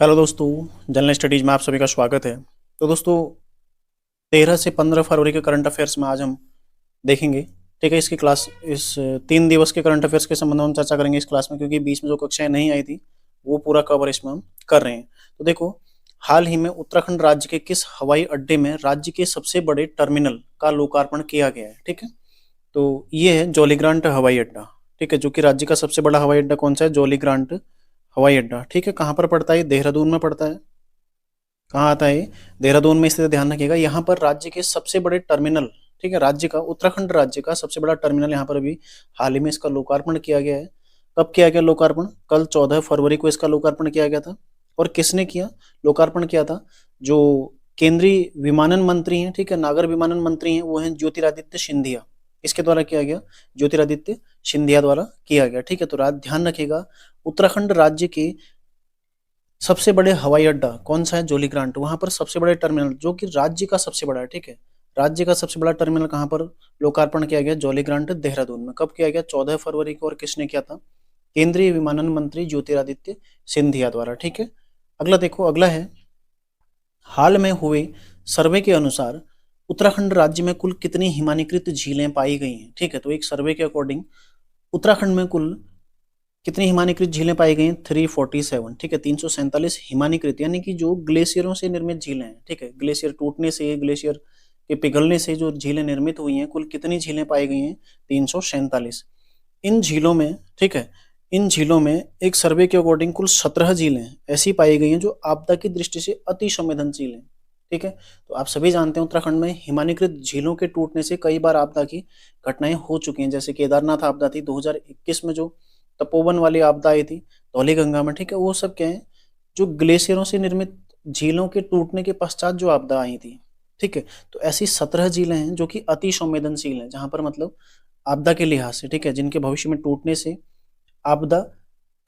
Hello दोस्तों, general studies में आप सभी का स्वागत है। तो दोस्तों, 13 से 15 फरवरी के करंट अफेयर्स में आज हम देखेंगे। ठीक है, इसकी क्लास इस 3 दिवस के करंट अफेयर्स के संबंध में हम चर्चा करेंगे इस क्लास में, क्योंकि बीच में जो कक्षाएं नहीं आई थी वो पूरा कवर इसमें हम कर रहे हैं। तो देखो, हाल ही में उत्तराखंड राज्य के किस हवाई अड्डे में राज्य के सबसे बड़े टर्मिनल का लोकार्पण किया गया है। ठीक है, तो ये है जॉलीग्रांट हवाई अड्डा। ठीक है, जो कि राज्य का सबसे बड़ा हवाई अड्डा कौन सा है? जॉलीग्रांट हवाई अड्डा। ठीक है, कहाँ पर पड़ता है? देहरादून में पड़ता है। कहाँ आता है? देहरादून में स्थित है, ध्यान रखिएगा। यहाँ पर राज्य के सबसे बड़े टर्मिनल, ठीक है, राज्य का, उत्तराखंड राज्य का सबसे बड़ा टर्मिनल यहाँ पर अभी हाल ही में इसका लोकार्पण किया गया है। कब किया गया लोकार्पण? कल 14 फरवरी को इसका लोकार्पण किया गया था। और किसने किया लोकार्पण? किया था जो केंद्रीय विमानन मंत्री हैं, ठीक है, नागर विमानन मंत्री हैं, वो हैं ज्योतिरादित्य सिंधिया। इसके द्वारा किया गया, ज्योतिरादित्य सिंधिया द्वारा किया गया। ठीक है, तो ध्यान रखिएगा, उत्तराखंड राज्य के सबसे बड़े हवाई अड्डा कौन सा है? जॉलीग्रांट। वहां पर सबसे बड़े टर्मिनल, जो कि राज्य का सबसे बड़ा है, ठीक है, राज्य का सबसे बड़ा टर्मिनल कहाँ पर लोकार्पण किया गया? जॉलीग्रांट देहरादून में। कब किया गया? 14 फरवरी को। और किसने किया था? केंद्रीय विमानन मंत्री ज्योतिरादित्य सिंधिया द्वारा। ठीक है, अगला देखो, अगला है, हाल में हुए सर्वे के अनुसार उत्तराखंड राज्य में कुल कितनी हिमानीकृत झीलें पाई गई हैं? ठीक है, तो एक सर्वे के अकॉर्डिंग उत्तराखंड में कुल कितनी हिमानीकृत झीलें पाई गई हैं? 347। ठीक है, 347 हिमानीकृत, यानी कि जो ग्लेशियरों से निर्मित झीलें हैं। ठीक है, ग्लेशियर टूटने से, ग्लेशियर के पिघलने से जो झीलें निर्मित हुई हैं, कुल कितनी झीलें पाई गई हैं? 347। इन झीलों में, ठीक है, इन झीलों में एक सर्वे के अकॉर्डिंग कुल 17 झीलें ऐसी पाई गई हैं जो आपदा की दृष्टि से अति संवेदनशील हैं। ठीक है, तो आप सभी जानते हैं उत्तराखंड में हिमानीकृत झीलों के टूटने से कई बार आपदा की घटनाएं हो चुकी हैं। जैसे केदारनाथ आपदा थी 2021 में, जो तपोवन वाली आपदा आई थी धौलीगंगा में। ठीक है, वो सब क्या है? जो ग्लेशियरों से निर्मित झीलों के टूटने के पश्चात जो आपदा आई थी। ठीक है, तो ऐसी 17 झीलें हैं जो कि अति संवेदनशील हैं, जहां पर मतलब आपदा के लिहाज से, ठीक है, जिनके भविष्य में टूटने से आपदा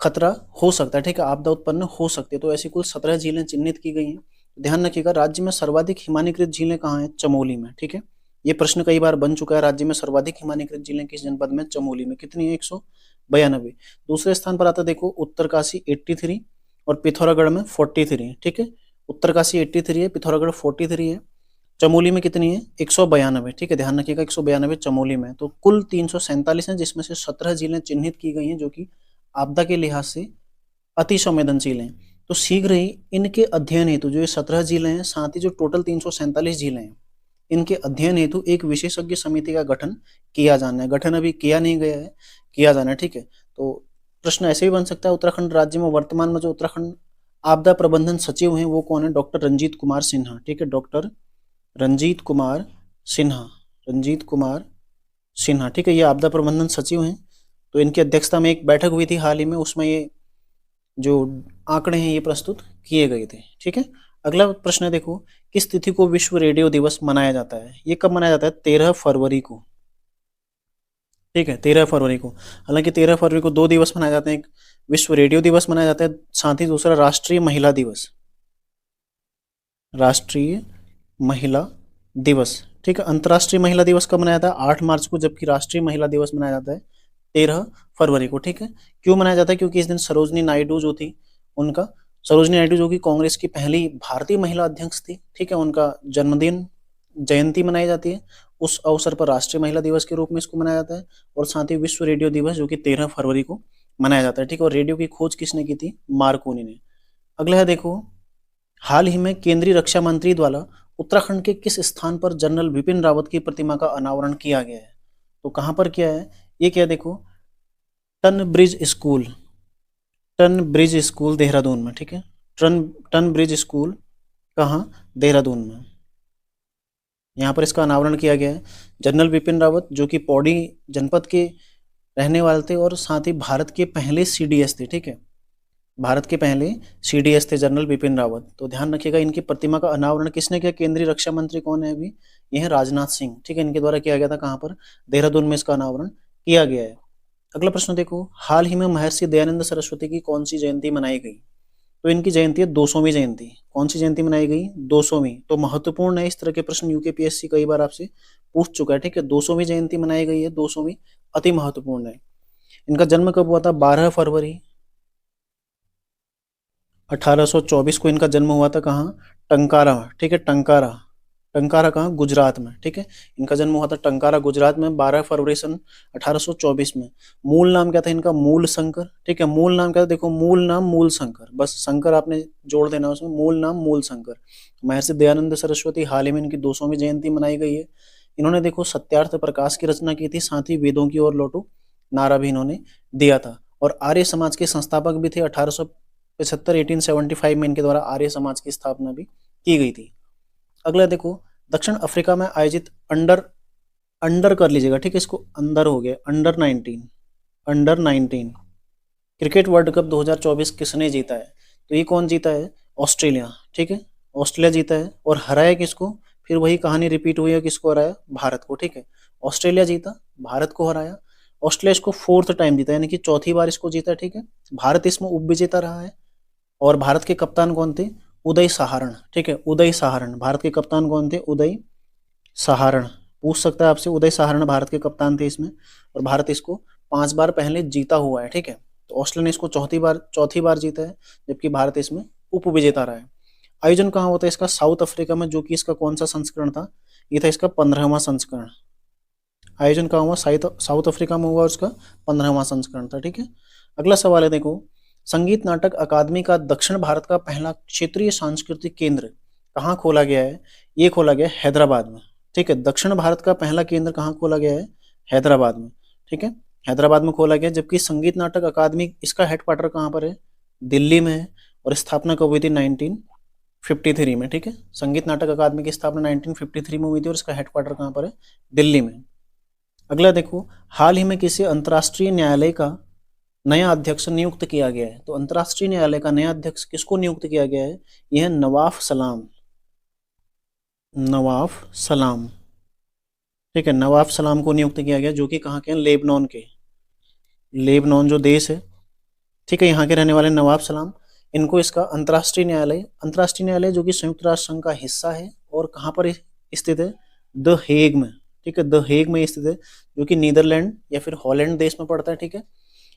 खतरा हो सकता है, ठीक है, आपदा उत्पन्न हो सकती है। तो ऐसी कुल 17 झीलें चिन्हित की गई हैं। ध्यान रखिएगा, राज्य में सर्वाधिक हिमानीकृत झीलें कहाँ हैं? चमोली में। ठीक है, ये प्रश्न कई बार बन चुका है, राज्य में सर्वाधिक हिमानीकृत झीलें किस जनपद में? चमोली में। कितनी है? 192। दूसरे स्थान पर आता है, देखो, उत्तरकाशी 83 और पिथौरागढ़ में 43। ठीक है, उत्तरकाशी 83 है, पिथौरागढ़ 43 है। चमोली में कितनी है? 192। ठीक है, ध्यान रखिएगा, 192 चमोली में। तो कुल 347 है, जिसमें से 17 झीलें चिन्हित की गई हैं जो कि आपदा के लिहाज से अति संवेदनशील हैं। तो शीघ्र ही इनके अध्ययन हेतु, जो ये 17 झीलें हैं, साथ ही जो टोटल 347 झीलें हैं, इनके अध्ययन हेतु एक विशेषज्ञ समिति का गठन किया जाना है। गठन अभी किया नहीं गया है, किया जाना है। ठीक है, तो प्रश्न ऐसे भी बन सकता है, उत्तराखंड राज्य में वर्तमान में जो उत्तराखंड आपदा प्रबंधन सचिव हैं वो कौन है? डॉक्टर रंजीत कुमार सिन्हा। ठीक है, डॉक्टर रंजीत कुमार सिन्हा, रंजीत कुमार सिन्हा। ठीक है, ये आपदा प्रबंधन सचिव हैं। तो इनकी अध्यक्षता में एक बैठक हुई थी हाल ही में, उसमें ये जो आंकड़े हैं ये प्रस्तुत किए गए थे। ठीक है, अगला प्रश्न है, देखो, किस तिथि को विश्व रेडियो दिवस मनाया जाता है? ये कब मनाया जाता है? 13 फरवरी को। ठीक है, 13 फरवरी को। हालांकि 13 फरवरी को 2 दिवस मनाए जाते हैं, एक विश्व रेडियो दिवस मनाया जाता है, साथ ही दूसरा राष्ट्रीय महिला दिवस, राष्ट्रीय महिला दिवस। ठीक है, अंतर्राष्ट्रीय महिला दिवस कब मनाया जाता है? 8 मार्च को, जबकि राष्ट्रीय महिला दिवस मनाया जाता है 13 फरवरी को। ठीक है, क्यों मनाया जाता है? क्योंकि इस दिन सरोजनी नायडू जो थी, उनका, सरोजनी नायडू जो कि कांग्रेस की पहली भारतीय महिला अध्यक्ष थी, ठीक है, उनका जन्मदिन, जयंती मनाई जाती है। उस अवसर पर राष्ट्रीय महिला दिवस के रूप में इसको मनाया जाता है। और साथ ही विश्व रेडियो दिवस जो कि 13 फरवरी को मनाया जाता है। ठीक है, और रेडियो की खोज किसने की थी? मार्कोनी ने। अगला है, देखो, हाल ही में केंद्रीय रक्षा मंत्री द्वारा उत्तराखंड के किस स्थान पर जनरल बिपिन रावत की प्रतिमा का अनावरण किया गया है? तो कहां पर किया है? ये क्या, देखो, Tons Bridge School, Tons Bridge School Dehradun में। ठीक है, टन टन ब्रिज स्कूल कहाँ? देहरादून में। यहाँ पर इसका अनावरण किया गया है। जनरल बिपिन रावत जो कि पौड़ी जनपद के रहने वाले थे और साथ ही भारत के पहले सीडीएस थे। ठीक है, भारत के पहले सीडीएस थे जनरल बिपिन रावत। तो ध्यान रखिएगा, इनकी प्रतिमा का अनावरण किसने किया? केंद्रीय रक्षा मंत्री कौन है अभी? यह है राजनाथ सिंह। ठीक है, इनके द्वारा किया गया था। कहाँ पर? देहरादून में इसका अनावरण किया गया है। अगला प्रश्न देखो, हाल ही में महर्षि दयानंद सरस्वती की कौन सी जयंती मनाई गई? तो इनकी जयंती है 200वीं जयंती। कौन सी जयंती मनाई गई? 200वीं। तो महत्वपूर्ण है, इस तरह के प्रश्न यूकेपीएससी कई बार आपसे पूछ चुका है। ठीक है, 200वीं जयंती मनाई गई है, 200वीं, अति महत्वपूर्ण है। इनका जन्म कब हुआ था? 12 फरवरी 1824 को इनका जन्म हुआ था कहाँ? टंकारा, ठीक है, टंकारा। टंकारा कहाँ? गुजरात में, ठीक है। इनका जन्म हुआ था टंकारा गुजरात में 12 फरवरी सन 1824 में। मूल नाम क्या था इनका? मूल शंकर, ठीक है। मूल नाम क्या था? देखो, मूल नाम मूल शंकर, बस शंकर आपने जोड़ देना उसमें। मूल नाम मूल शंकर। महर्षि दयानंद सरस्वती, हाल ही में इनकी 200वीं जयंती मनाई गई है। इन्होंने देखो सत्यार्थ प्रकाश की रचना की थी, साथ ही वेदों की ओर लौटो नारा भी इन्होंने दिया था। और आर्य समाज के संस्थापक भी थे। 1875 1875 में इनके द्वारा आर्य समाज की स्थापना भी की गई थी। अगला देखो, दक्षिण अफ्रीका में आयोजित अंडर अंडर कर लीजिएगा, ठीक है, इसको अंदर हो गया, अंडर 19 क्रिकेट वर्ल्ड कप 2024 किसने जीता है? तो ये कौन जीता है? ऑस्ट्रेलिया, ठीक है, ऑस्ट्रेलिया जीता है। और हराया किसको? फिर वही कहानी रिपीट हुई है, किसको हराया? भारत को, ठीक है। ऑस्ट्रेलिया जीता, भारत को हराया। ऑस्ट्रेलिया इसको 4th टाइम जीता, यानी कि चौथी बार इसको जीता, ठीक है। भारत इसमें उपविजेता रहा है। और भारत के कप्तान कौन थे? उदय सहारण, ठीक है, उदय सहारण। भारत के कप्तान कौन थे? उदय सहारण। पूछ सकता है आपसे, उदय सहारण भारत के कप्तान थे इसमें। और भारत इसको 5 बार पहले जीता हुआ है, ठीक है। तो ऑस्ट्रेलिया ने इसको चौथी बार जीता है, जबकि भारत इसमें उप विजेता रहा है। आयोजन कहाँ होता है इसका? साउथ अफ्रीका में, जो कि इसका कौन सा संस्करण था? ये था इसका 15वां संस्करण। आयोजन कहाँ हुआ? साउथ अफ्रीका में हुआ, उसका 15वां संस्करण था, ठीक है। अगला सवाल है, देखो, संगीत नाटक अकादमी का दक्षिण भारत का पहला क्षेत्रीय सांस्कृतिक केंद्र कहाँ खोला गया है? ये खोला गया हैदराबाद में, ठीक है। दक्षिण भारत का पहला केंद्र कहाँ खोला गया है? हैदराबाद में, ठीक है, हैदराबाद में खोला गया। जबकि संगीत नाटक अकादमी, इसका हेडक्वार्टर कहाँ पर है? दिल्ली में है। और स्थापना कब हुई थी? 1953 में, ठीक है। संगीत नाटक अकादमी की स्थापना 1953 में हुई थी और इसका हेडक्वार्टर कहाँ पर है? दिल्ली में। अगला देखो, हाल ही में किसी अंतर्राष्ट्रीय न्यायालय का नया अध्यक्ष नियुक्त किया गया है? तो अंतर्राष्ट्रीय न्यायालय का नया अध्यक्ष किसको नियुक्त किया गया है? यह है नवाफ सलाम, नवाफ सलाम, ठीक है। नवाफ सलाम को नियुक्त किया गया, जो कि कहाँ के हैं? लेबनान के, लेबनान जो देश है, ठीक है, यहाँ के रहने वाले नवाब सलाम। इनको इसका अंतर्राष्ट्रीय न्यायालय जो कि संयुक्त राष्ट्र संघ का हिस्सा है, और कहाँ पर स्थित है? द हेग में, ठीक है, द हेग में स्थित है, जो कि नीदरलैंड या फिर हॉलैंड देश में पड़ता है, ठीक है।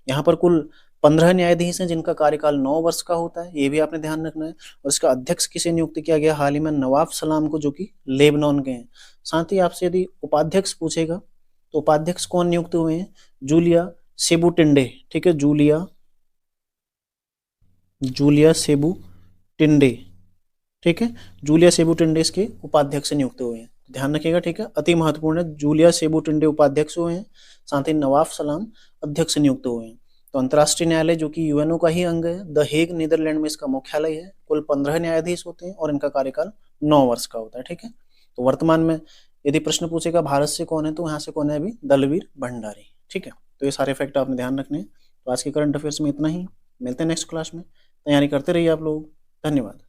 यहाँ पर कुल 15 न्यायाधीश हैं, जिनका कार्यकाल 9 वर्ष का होता है, ये भी आपने ध्यान रखना है। और इसका अध्यक्ष किसे नियुक्त किया गया हाल ही में? नवाब सलाम को, जो कि लेबनान के हैं। साथ ही आपसे यदि उपाध्यक्ष पूछेगा, तो उपाध्यक्ष कौन नियुक्त हुए हैं? जूलिया सेबुटिंडे, ठीक है, जूलिया सेबुटिंडे, ठीक है, जूलिया सेबुटिंडे इसके उपाध्यक्ष नियुक्त हुए हैं। ध्यान रखिएगा, ठीक है, अति महत्वपूर्ण है। जूलिया सेबुटिंडे उपाध्यक्ष हुए हैं, साथ ही नवाफ सलाम अध्यक्ष नियुक्त हुए हैं। तो अंतर्राष्ट्रीय न्यायालय जो कि यूएनओ का ही अंग है, द हेग नीदरलैंड में इसका मुख्यालय है। कुल 15 न्यायाधीश होते हैं और इनका कार्यकाल 9 वर्ष का होता है, ठीक है। तो वर्तमान में यदि प्रश्न पूछेगा भारत से कौन है, तो यहाँ से कौन है? अभी दलवीर भंडारी, ठीक है। तो ये सारे फैक्ट आपने ध्यान रखने हैं। तो आज के करंट अफेयर्स में इतना ही, मिलते हैं नेक्स्ट क्लास में। तैयारी करते रहिए आप लोग। धन्यवाद।